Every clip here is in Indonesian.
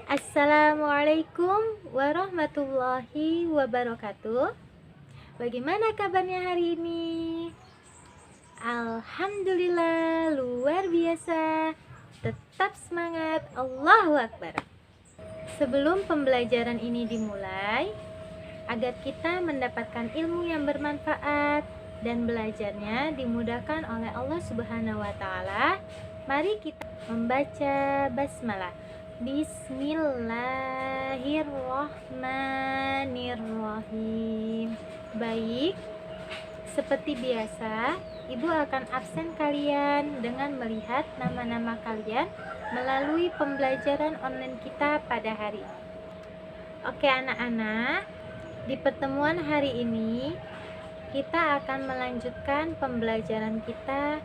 Assalamualaikum warahmatullahi wabarakatuh. Bagaimana kabarnya hari ini? Alhamdulillah, luar biasa. Tetap semangat, Allahu Akbar. Sebelum pembelajaran ini dimulai, agar kita mendapatkan ilmu yang bermanfaat dan belajarnya dimudahkan oleh Allah Subhanahu wa taala, mari kita membaca basmalah. Bismillahirrahmanirrahim. Baik, seperti biasa, Ibu akan absen kalian dengan melihat nama-nama kalian melalui pembelajaran online kita pada hari ini. Oke anak-anak, di pertemuan hari ini kita akan melanjutkan pembelajaran kita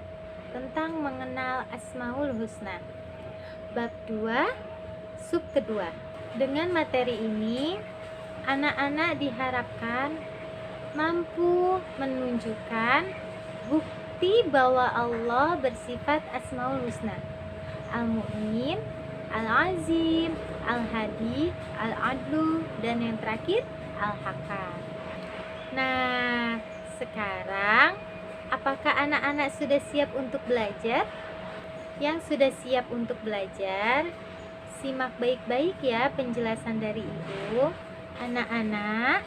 tentang mengenal Asmaul Husna. Bab 2, sub kedua. Dengan materi ini, anak-anak diharapkan mampu menunjukkan bukti bahwa Allah bersifat Asmaul Husna: Al-Mu'min, Al-Azim, Al-Hadi, Al-Adlu, dan yang terakhir Al-Hakam. Nah, sekarang apakah anak-anak sudah siap untuk belajar? Yang sudah siap untuk belajar, simak baik-baik ya penjelasan dari Ibu. Anak-anak,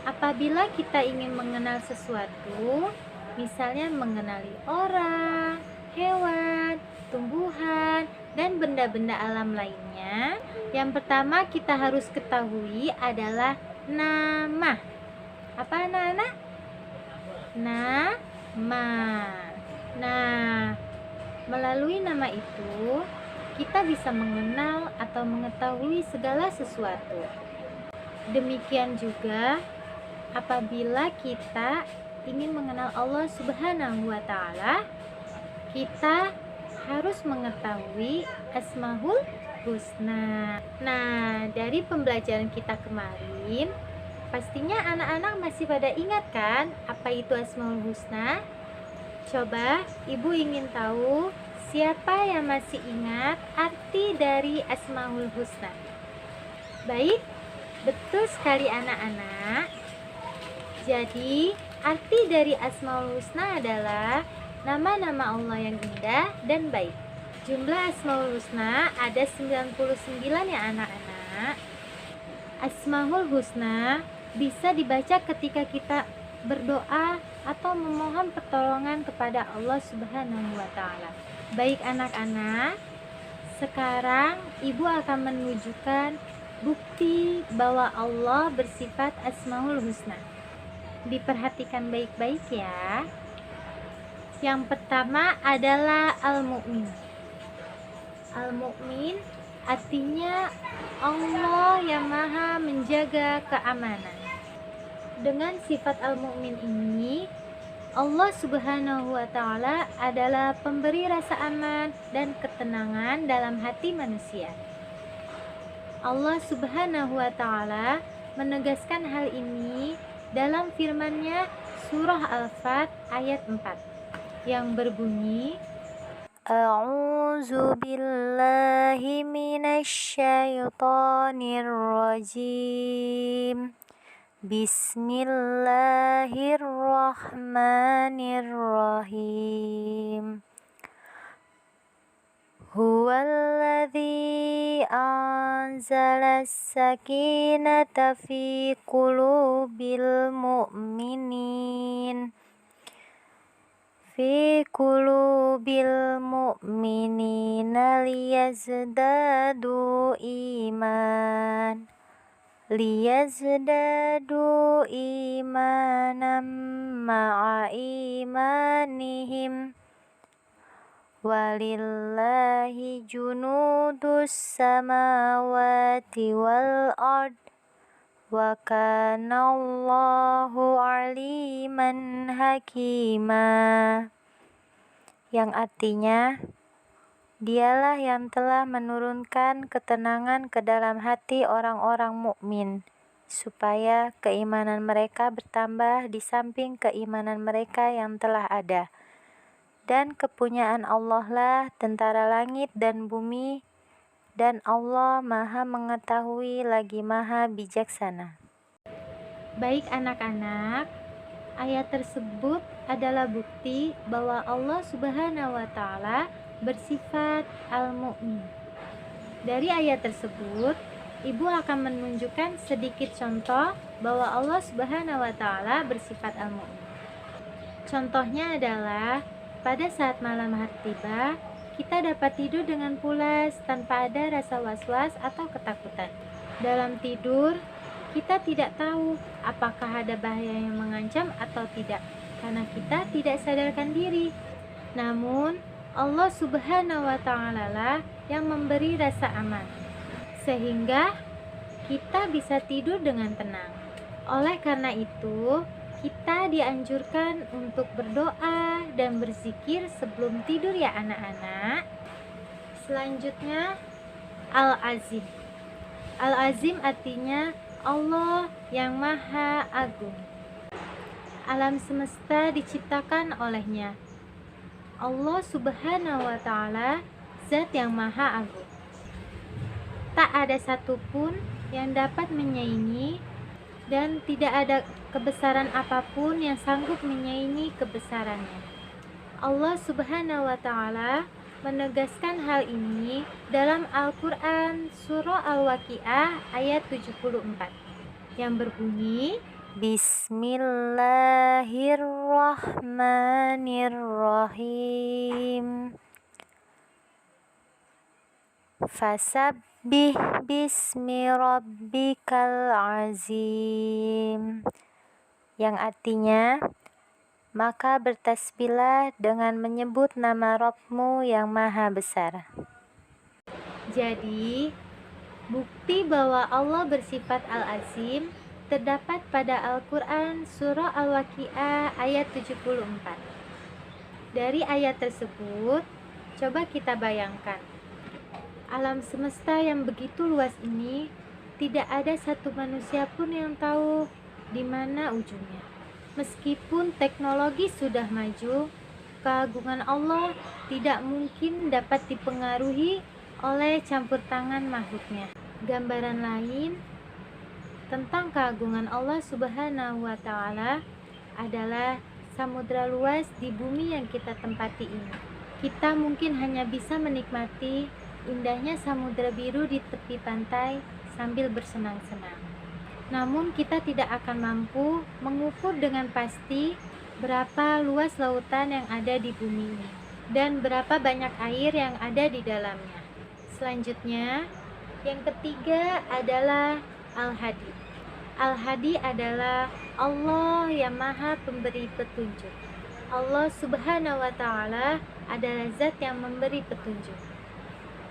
apabila kita ingin mengenal sesuatu, misalnya mengenali orang, hewan, tumbuhan, dan benda-benda alam lainnya, yang pertama kita harus ketahui adalah nama. Apa anak-anak? Nama. Nah, melalui nama itu kita bisa mengenal atau mengetahui segala sesuatu. Demikian juga apabila kita ingin mengenal Allah Subhanahu wa taala, kita harus mengetahui Asmaul Husna. Nah, dari pembelajaran kita kemarin, pastinya anak-anak masih pada ingat kan apa itu Asmaul Husna? Coba Ibu ingin tahu siapa yang masih ingat arti dari Asmaul Husna? Baik, betul sekali anak-anak. Jadi, arti dari Asmaul Husna adalah nama-nama Allah yang indah dan baik. Jumlah Asmaul Husna ada 99 ya anak-anak. Asmaul Husna bisa dibaca ketika kita berdoa atau memohon pertolongan kepada Allah Subhanahu wa taala. Baik anak-anak, sekarang Ibu akan menunjukkan bukti bahwa Allah bersifat Asmaul Husna. Diperhatikan baik-baik ya. Yang pertama adalah Al-Mu'min. Al-Mu'min artinya Allah yang maha menjaga keamanan. Dengan sifat Al-Mu'min ini, Allah Subhanahu wa taala adalah pemberi rasa aman dan ketenangan dalam hati manusia. Allah Subhanahu wa taala menegaskan hal ini dalam firman-Nya surah Al-Fat ayat 4 yang berbunyi, A'udzu billahi minasy syaithanir rajim. Bismillahirrahmanirrahim. Huwallazi anzalas sakinata fi qulubil mu'minina liyazdadu imanan ma'a imanihim walillahi junudus samawati wal ard wa kana Allahu aliman hakima. Yang artinya, Dialah yang telah menurunkan ketenangan ke dalam hati orang-orang mukmin, supaya keimanan mereka bertambah di samping keimanan mereka yang telah ada. Dan kepunyaan Allah lah tentara langit dan bumi, dan Allah Maha Mengetahui lagi Maha Bijaksana. Baik anak-anak, ayat tersebut adalah bukti bahwa Allah Subhanahu wa Ta'ala bersifat Al-Mu'min. Dari ayat tersebut, Ibu akan menunjukkan sedikit contoh bahwa Allah Subhanahu wa Ta'ala bersifat Al-Mu'min. Contohnya adalah pada saat malam hari tiba, kita dapat tidur dengan pulas tanpa ada rasa was-was atau ketakutan. Dalam tidur, kita tidak tahu apakah ada bahaya yang mengancam atau tidak, karena kita tidak sadarkan diri. Namun, Allah Subhanahu wa Ta'ala lah yang memberi rasa aman, sehingga kita bisa tidur dengan tenang. Oleh karena itu, kita dianjurkan untuk berdoa dan berzikir sebelum tidur ya anak-anak. Selanjutnya, Al-Azim. Al-Azim artinya Allah yang Maha Agung. Alam semesta diciptakan olehnya. Allah Subhanahu wa Ta'ala Zat yang Maha Agung. Tak ada satupun yang dapat menyaingi dan tidak ada kebesaran apapun yang sanggup menyaingi kebesarannya. Allah Subhanahu wa Ta'ala menegaskan hal ini dalam Al-Quran Surah Al-Waqiah ayat 74 yang berbunyi, Bismillahirrahmanirrahim. Fasabbih bismi rabbikal azim, yang artinya, maka bertasbihlah dengan menyebut nama Rabb-Mu yang maha besar. Jadi, bukti bahwa Allah bersifat Al-Azim terdapat pada Al-Quran Surah Al-Waqiah ayat 74. Dari ayat tersebut, coba kita bayangkan, alam semesta yang begitu luas ini, tidak ada satu manusia pun yang tahu di mana ujungnya. Meskipun teknologi sudah maju, keagungan Allah tidak mungkin dapat dipengaruhi oleh campur tangan makhluknya. Gambaran lain tentang keagungan Allah Subhanahu wa Ta'ala adalah samudra luas di bumi yang kita tempati ini. Kita mungkin hanya bisa menikmati indahnya samudra biru di tepi pantai sambil bersenang-senang. Namun kita tidak akan mampu mengukur dengan pasti berapa luas lautan yang ada di bumi ini dan berapa banyak air yang ada di dalamnya. Selanjutnya, yang ketiga adalah Al-Hadi. Al-Hadi adalah Allah yang Maha Pemberi Petunjuk. Allah Subhanahu wa Ta'ala adalah Zat yang memberi petunjuk.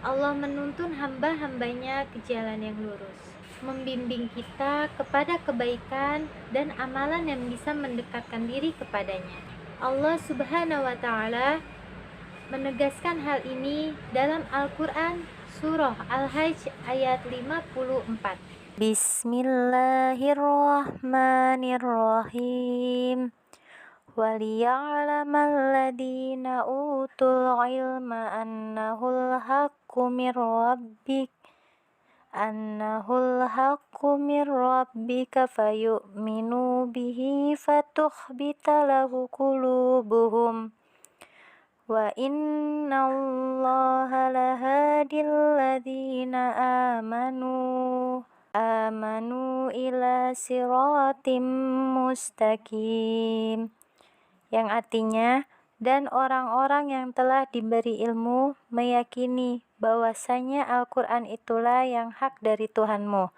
Allah menuntun hamba-hambanya ke jalan yang lurus, membimbing kita kepada kebaikan dan amalan yang bisa mendekatkan diri kepadanya. Allah Subhanahu wa Ta'ala menegaskan hal ini dalam Al-Quran Surah Al-Hajj ayat 54. Bismillahirrahmanirrahim. وَلِيَعْلَمَ الَّذِينَ أُوتُوا الْعِلْمَ أَنَّهُ الْحَقُّ مِنْ رَبِّكَ فَيُؤْمِنُوا بِهِ فَتُخْبِتَ لَهُ قُلُوبُهُمْ وَإِنَّ اللَّهَ لَهَادِي الَّذِينَ آمَنُوا إِلَى صِرَاطٍ مُسْتَقِيمٍ, yang artinya, dan orang-orang yang telah diberi ilmu meyakini bahwasanya Al-Quran itulah yang hak dari Tuhanmu.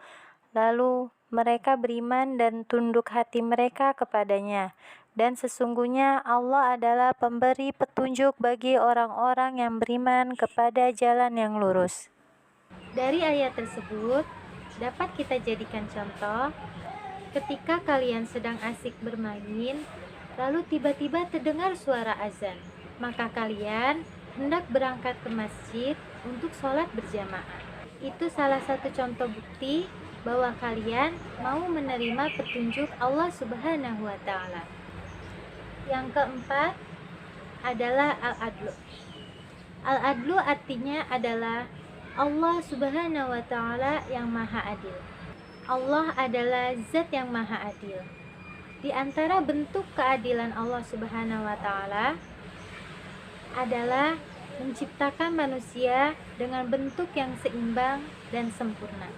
Lalu mereka beriman dan tunduk hati mereka kepadanya. Dan sesungguhnya Allah adalah pemberi petunjuk bagi orang-orang yang beriman kepada jalan yang lurus. Dari ayat tersebut, dapat kita jadikan contoh ketika kalian sedang asik bermain, lalu tiba-tiba terdengar suara azan, maka kalian hendak berangkat ke masjid untuk sholat berjamaah. Itu salah satu contoh bukti bahwa kalian mau menerima petunjuk Allah Subhanahu wa Ta'ala. Yang keempat adalah Al-Adlu. Al-Adlu artinya adalah Allah Subhanahu wa Ta'ala yang Maha Adil. Allah adalah Zat yang Maha Adil. Di antara bentuk keadilan Allah Subhanahu wa Ta'ala adalah menciptakan manusia dengan bentuk yang seimbang dan sempurna.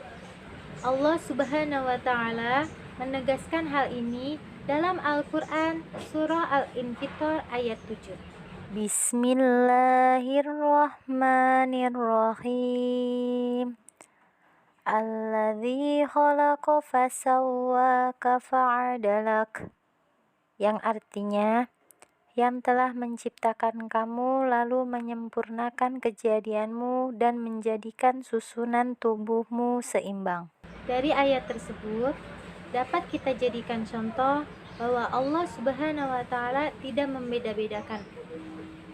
Allah Subhanahu wa Ta'ala menegaskan hal ini dalam Al-Quran Surah Al-Infitor ayat 7. Bismillahirrahmanirrahim. Alladzi khalaqa fasawwaka fa'adalak. Yang artinya, yang telah menciptakan kamu lalu menyempurnakan kejadianmu dan menjadikan susunan tubuhmu seimbang. Dari ayat tersebut dapat kita jadikan contoh bahwa Allah Subhanahu wa Ta'ala tidak membeda-bedakan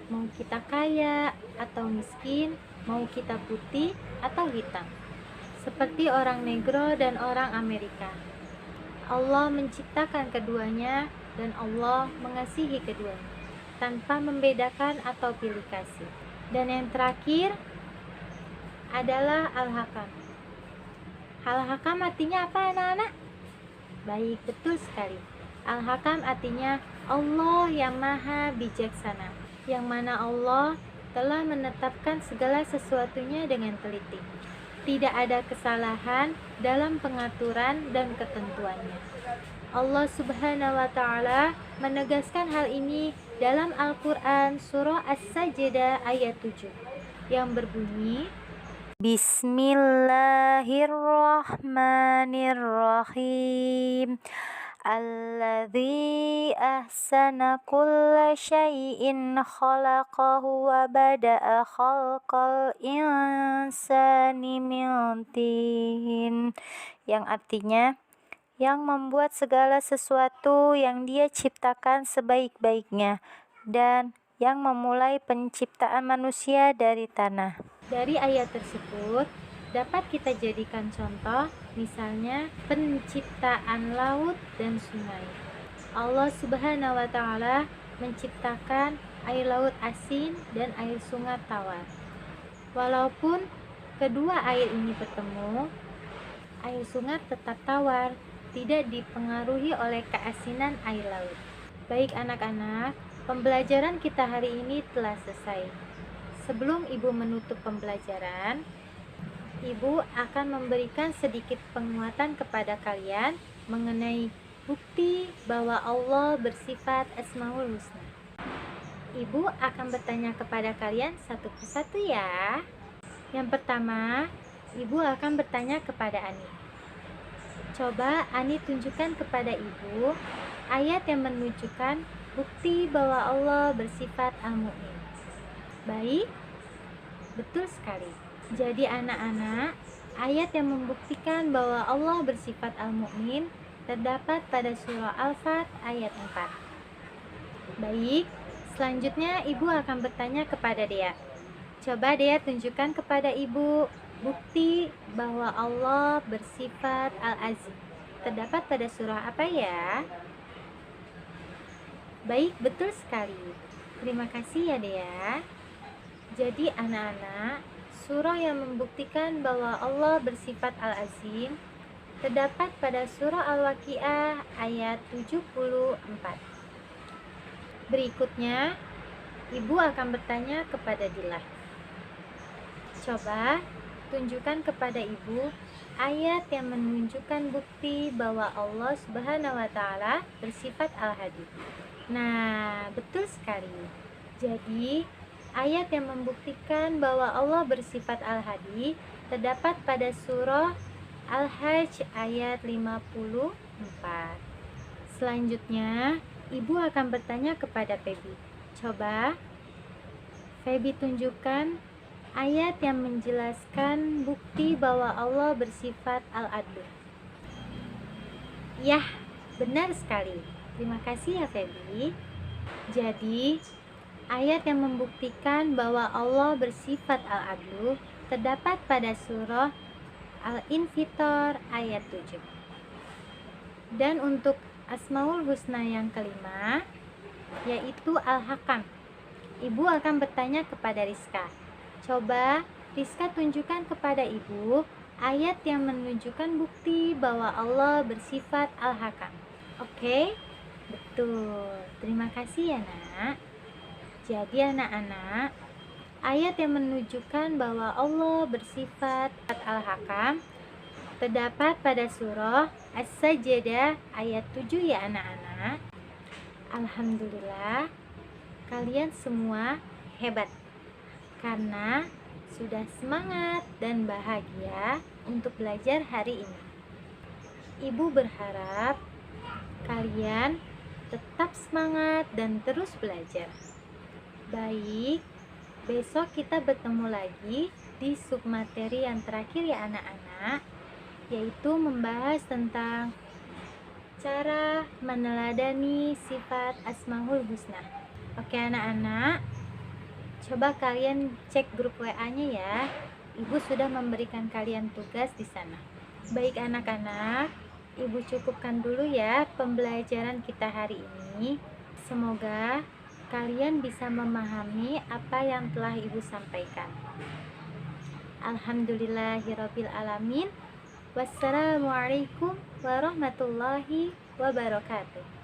mau kita kaya atau miskin, mau kita putih atau hitam, seperti orang negro dan orang Amerika. Allah menciptakan keduanya dan Allah mengasihi keduanya tanpa membedakan atau pilih kasih. Dan yang terakhir adalah Al-Hakam. Al-Hakam artinya apa, anak-anak? Baik, betul sekali. Al-Hakam artinya Allah yang Maha Bijaksana, yang mana Allah telah menetapkan segala sesuatunya dengan teliti. Tidak ada kesalahan dalam pengaturan dan ketentuannya. Allah Subhanahu wa Ta'ala menegaskan hal ini dalam Al-Quran Surah As-Sajdah ayat 7 yang berbunyi, Bismillahirrahmanirrahim. Alladzi ahsana kulla syai'in khalaqahu wa bada'a khalqal insani min tin. Yang artinya, yang membuat segala sesuatu yang Dia ciptakan sebaik-baiknya dan yang memulai penciptaan manusia dari tanah. Dari ayat tersebut dapat kita jadikan contoh, misalnya penciptaan laut dan sungai. Allah Subhanahu wa Ta'ala menciptakan air laut asin dan air sungai tawar. Walaupun kedua air ini bertemu, air sungai tetap tawar, tidak dipengaruhi oleh keasinan air laut. Baik anak-anak, pembelajaran kita hari ini telah selesai. Sebelum Ibu menutup pembelajaran, Ibu akan memberikan sedikit penguatan kepada kalian mengenai bukti bahwa Allah bersifat Asmaul Husna. Ibu akan bertanya kepada kalian satu persatu ya. Yang pertama, Ibu akan bertanya kepada Ani. Coba Ani tunjukkan kepada Ibu ayat yang menunjukkan bukti bahwa Allah bersifat Al-Mu'min. Baik, betul sekali. Jadi anak-anak, ayat yang membuktikan bahwa Allah bersifat Al-Mu'min terdapat pada surah Al-Fat ayat 4. Baik, selanjutnya Ibu akan bertanya kepada Dea. Coba Dea tunjukkan kepada Ibu bukti bahwa Allah bersifat Al-Aziz. Terdapat pada surah apa ya? Baik, betul sekali. Terima kasih ya Dea. Jadi anak-anak, surah yang membuktikan bahwa Allah bersifat Al-Azim terdapat pada surah Al-Waqiah ayat 74. Berikutnya, Ibu akan bertanya kepada Dilah. Coba tunjukkan kepada Ibu ayat yang menunjukkan bukti bahwa Allah Subhanahu wa Ta'ala bersifat Al-Hadi. Nah, betul sekali. Jadi, ayat yang membuktikan bahwa Allah bersifat Al-Hadi terdapat pada surah Al-Hajj ayat 54. Selanjutnya, Ibu akan bertanya kepada Febi. Coba Febi tunjukkan ayat yang menjelaskan bukti bahwa Allah bersifat Al-Adlu. Yah, benar sekali. Terima kasih ya Febi. Jadi, ayat yang membuktikan bahwa Allah bersifat Al-Adlu terdapat pada surah Al-Infitor ayat 7. Dan untuk Asmaul Husna yang kelima, yaitu Al-Hakam. Ibu akan bertanya kepada Rizka. Coba Rizka tunjukkan kepada ibu ayat yang menunjukkan bukti bahwa Allah bersifat Al-Hakam. Oke? Betul. Terima kasih ya, Nak. Jadi anak-anak, ayat yang menunjukkan bahwa Allah bersifat Al-Hakam terdapat pada surah As-Sajdah ayat 7 ya anak-anak. Alhamdulillah, kalian semua hebat karena sudah semangat dan bahagia untuk belajar hari ini. Ibu berharap kalian tetap semangat dan terus belajar. Baik, besok kita bertemu lagi di submateri yang terakhir ya anak-anak, yaitu membahas tentang cara meneladani sifat Asmaul Husna. Oke anak-anak, coba kalian cek grup WA-nya ya. Ibu sudah memberikan kalian tugas di sana. Baik anak-anak, Ibu cukupkan dulu ya pembelajaran kita hari ini. Semoga kalian bisa memahami apa yang telah Ibu sampaikan. Alhamdulillahirabbil alamin. Wassalamualaikum warahmatullahi wabarakatuh.